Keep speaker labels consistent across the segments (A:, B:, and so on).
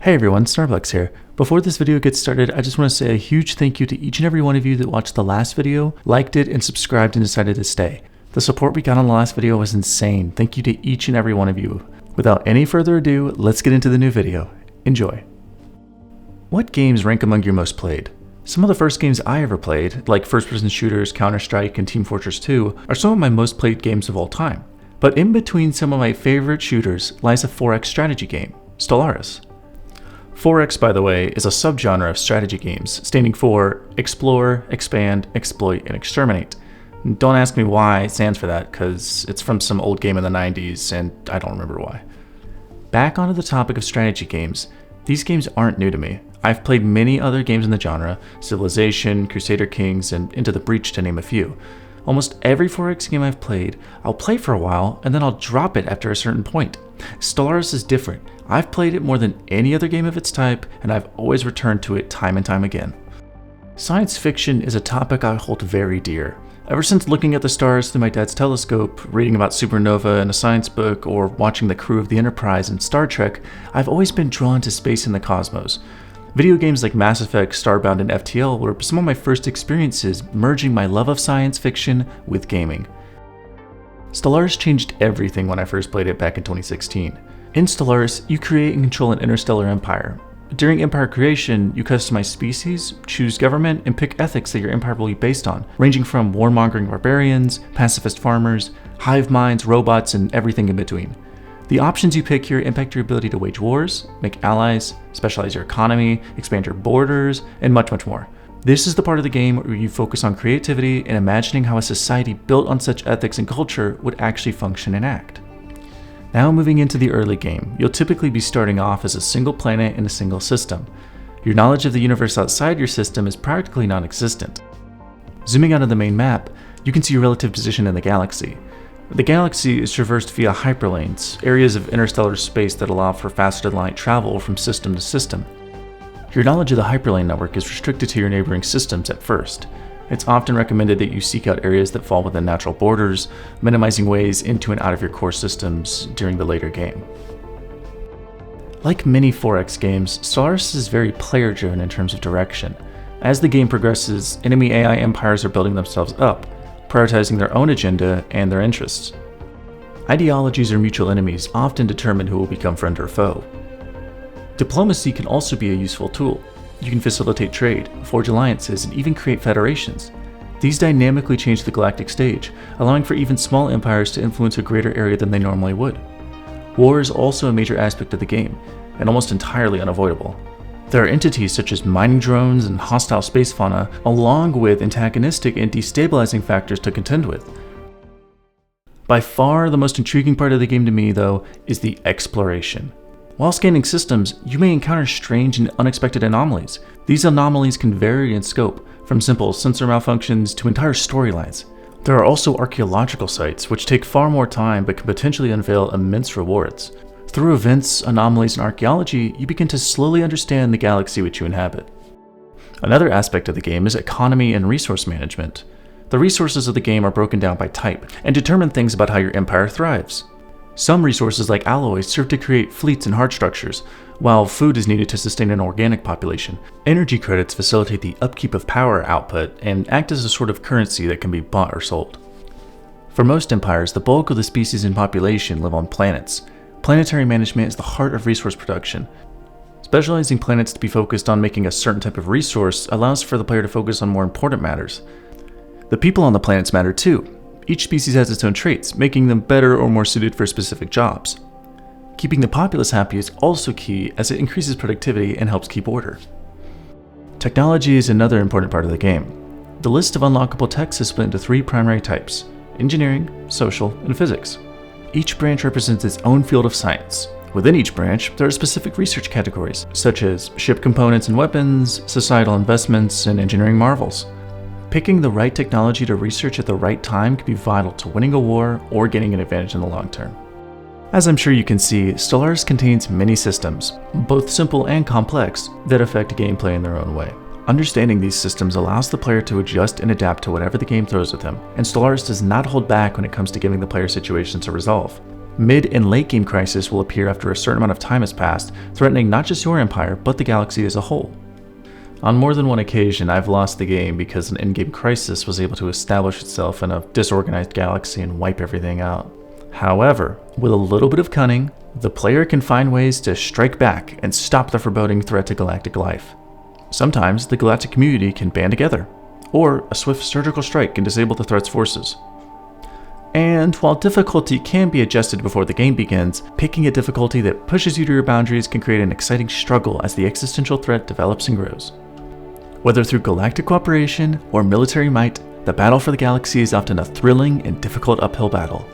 A: Hey everyone, Starbucks here. Before this video gets started, I just want to say a huge thank you to each and every one of you that watched the last video, liked it, and subscribed and decided to stay. The support we got on the last video was insane. Thank you to each and every one of you. Without any further ado, let's get into the new video. Enjoy. What games rank among your most played? Some of the first games I ever played, like first-person shooters, Counter-Strike, and Team Fortress 2, are some of my most played games of all time. But in between some of my favorite shooters lies a 4X strategy game, Stellaris. 4X, by the way, is a subgenre of strategy games, standing for Explore, Expand, Exploit, and Exterminate. Don't ask me why it stands for that, because it's from some old game in the 90s, and I don't remember why. Back onto the topic of strategy games, these games aren't new to me. I've played many other games in the genre, Civilization, Crusader Kings, and Into the Breach to name a few. Almost every 4X game I've played, I'll play for a while, and then I'll drop it after a certain point. Stellaris is different. I've played it more than any other game of its type, and I've always returned to it time and time again. Science fiction is a topic I hold very dear. Ever since looking at the stars through my dad's telescope, reading about supernova in a science book, or watching the crew of the Enterprise in Star Trek, I've always been drawn to space and the cosmos. Video games like Mass Effect, Starbound, and FTL were some of my first experiences merging my love of science fiction with gaming. Stellaris changed everything when I first played it back in 2016. In Stellaris, you create and control an interstellar empire. During empire creation, you customize species, choose government, and pick ethics that your empire will be based on, ranging from warmongering barbarians, pacifist farmers, hive minds, robots, and everything in between. The options you pick here impact your ability to wage wars, make allies, specialize your economy, expand your borders, and much, much more. This is the part of the game where you focus on creativity and imagining how a society built on such ethics and culture would actually function and act. Now moving into the early game, you'll typically be starting off as a single planet in a single system. Your knowledge of the universe outside your system is practically non-existent. Zooming out of the main map, you can see your relative position in the galaxy. The galaxy is traversed via hyperlanes, areas of interstellar space that allow for faster-than-light travel from system to system. Your knowledge of the hyperlane network is restricted to your neighboring systems at first. It's often recommended that you seek out areas that fall within natural borders, minimizing ways into and out of your core systems during the later game. Like many 4X games, Stellaris is very player-driven in terms of direction. As the game progresses, enemy AI empires are building themselves up, prioritizing their own agenda and their interests. Ideologies or mutual enemies often determine who will become friend or foe. Diplomacy can also be a useful tool. You can facilitate trade, forge alliances, and even create federations. These dynamically change the galactic stage, allowing for even small empires to influence a greater area than they normally would. War is also a major aspect of the game, and almost entirely unavoidable. There are entities such as mining drones and hostile space fauna, along with antagonistic and destabilizing factors to contend with. By far, the most intriguing part of the game to me, though, is the exploration. While scanning systems, you may encounter strange and unexpected anomalies. These anomalies can vary in scope, from simple sensor malfunctions to entire storylines. There are also archaeological sites, which take far more time but can potentially unveil immense rewards. Through events, anomalies, and archaeology, you begin to slowly understand the galaxy which you inhabit. Another aspect of the game is economy and resource management. The resources of the game are broken down by type and determine things about how your empire thrives. Some resources like alloys serve to create fleets and hard structures, while food is needed to sustain an organic population. Energy credits facilitate the upkeep of power output and act as a sort of currency that can be bought or sold. For most empires, the bulk of the species and population live on planets. Planetary management is the heart of resource production. Specializing planets to be focused on making a certain type of resource allows for the player to focus on more important matters. The people on the planets matter too. Each species has its own traits, making them better or more suited for specific jobs. Keeping the populace happy is also key as it increases productivity and helps keep order. Technology is another important part of the game. The list of unlockable techs is split into three primary types: engineering, social, and physics. Each branch represents its own field of science. Within each branch, there are specific research categories, such as ship components and weapons, societal investments, and engineering marvels. Picking the right technology to research at the right time can be vital to winning a war or getting an advantage in the long term. As I'm sure you can see, Stellaris contains many systems, both simple and complex, that affect gameplay in their own way. Understanding these systems allows the player to adjust and adapt to whatever the game throws at them, and Stellaris does not hold back when it comes to giving the player situations to resolve. Mid and late game crisis will appear after a certain amount of time has passed, threatening not just your empire, but the galaxy as a whole. On more than one occasion, I've lost the game because an in-game crisis was able to establish itself in a disorganized galaxy and wipe everything out. However, with a little bit of cunning, the player can find ways to strike back and stop the foreboding threat to galactic life. Sometimes the galactic community can band together, or a swift surgical strike can disable the threat's forces. And while difficulty can be adjusted before the game begins, picking a difficulty that pushes you to your boundaries can create an exciting struggle as the existential threat develops and grows. Whether through galactic cooperation or military might, the battle for the galaxy is often a thrilling and difficult uphill battle.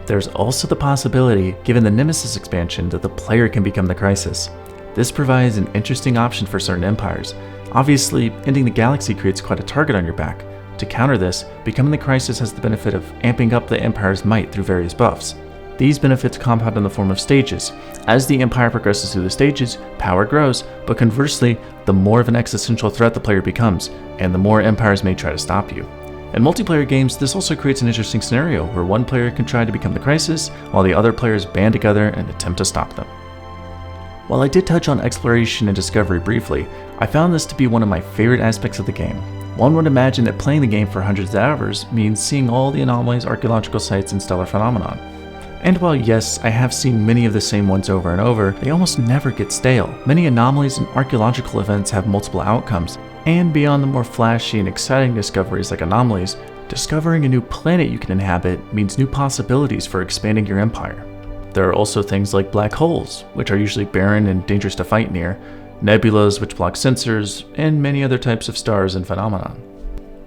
A: There's also the possibility, given the Nemesis expansion, that the player can become the crisis. This provides an interesting option for certain empires. Obviously, ending the galaxy creates quite a target on your back. To counter this, becoming the crisis has the benefit of amping up the empire's might through various buffs. These benefits compound in the form of stages. As the empire progresses through the stages, power grows, but conversely, the more of an existential threat the player becomes, and the more empires may try to stop you. In multiplayer games, this also creates an interesting scenario where one player can try to become the crisis, while the other players band together and attempt to stop them. While I did touch on exploration and discovery briefly, I found this to be one of my favorite aspects of the game. One would imagine that playing the game for hundreds of hours means seeing all the anomalies, archaeological sites, and stellar phenomenon. And while yes, I have seen many of the same ones over and over, they almost never get stale. Many anomalies and archaeological events have multiple outcomes, and beyond the more flashy and exciting discoveries like anomalies, discovering a new planet you can inhabit means new possibilities for expanding your empire. There are also things like black holes, which are usually barren and dangerous to fight near, nebulas which block sensors, and many other types of stars and phenomena.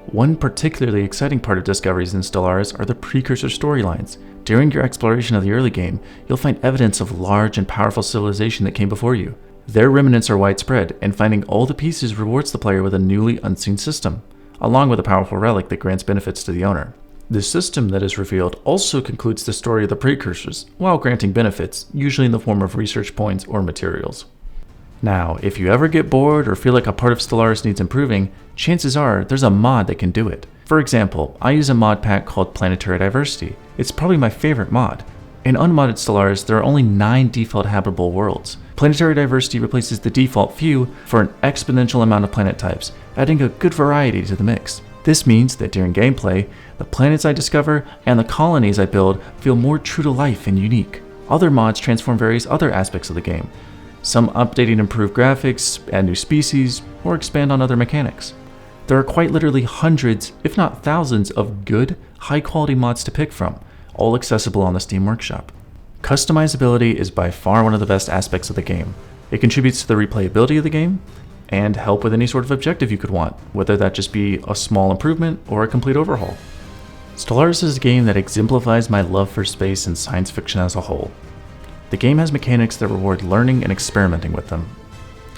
A: One particularly exciting part of discoveries in Stellaris are the precursor storylines. During your exploration of the early game, you'll find evidence of large and powerful civilization that came before you. Their remnants are widespread, and finding all the pieces rewards the player with a newly unseen system, along with a powerful relic that grants benefits to the owner. The system that is revealed also concludes the story of the precursors, while granting benefits, usually in the form of research points or materials. Now, if you ever get bored or feel like a part of Stellaris needs improving, chances are there's a mod that can do it. For example, I use a mod pack called Planetary Diversity. It's probably my favorite mod. In unmodded Stellaris, there are only 9 default habitable worlds. Planetary Diversity replaces the default few for an exponential amount of planet types, adding a good variety to the mix. This means that during gameplay, the planets I discover and the colonies I build feel more true to life and unique. Other mods transform various other aspects of the game. Some update and improve graphics, add new species, or expand on other mechanics. There are quite literally hundreds, if not thousands, of good, high-quality mods to pick from, all accessible on the Steam Workshop. Customizability is by far one of the best aspects of the game. It contributes to the replayability of the game, and help with any sort of objective you could want, whether that just be a small improvement or a complete overhaul. Stellaris is a game that exemplifies my love for space and science fiction as a whole. The game has mechanics that reward learning and experimenting with them.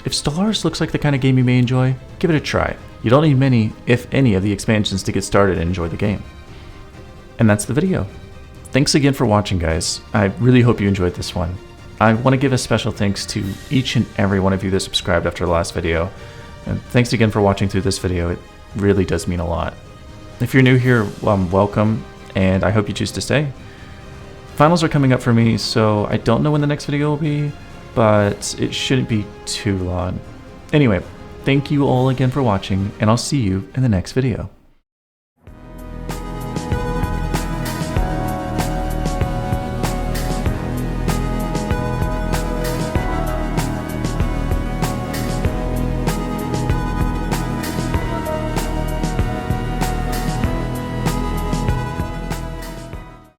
A: If Stellaris looks like the kind of game you may enjoy, give it a try. You don't need many, if any, of the expansions to get started and enjoy the game. And that's the video. Thanks again for watching, guys. I really hope you enjoyed this one. I want to give a special thanks to each and every one of you that subscribed after the last video. And thanks again for watching through this video. It really does mean a lot. If you're new here, welcome, and I hope you choose to stay. Finals are coming up for me, so I don't know when the next video will be, but it shouldn't be too long. Anyway, thank you all again for watching, and I'll see you in the next video.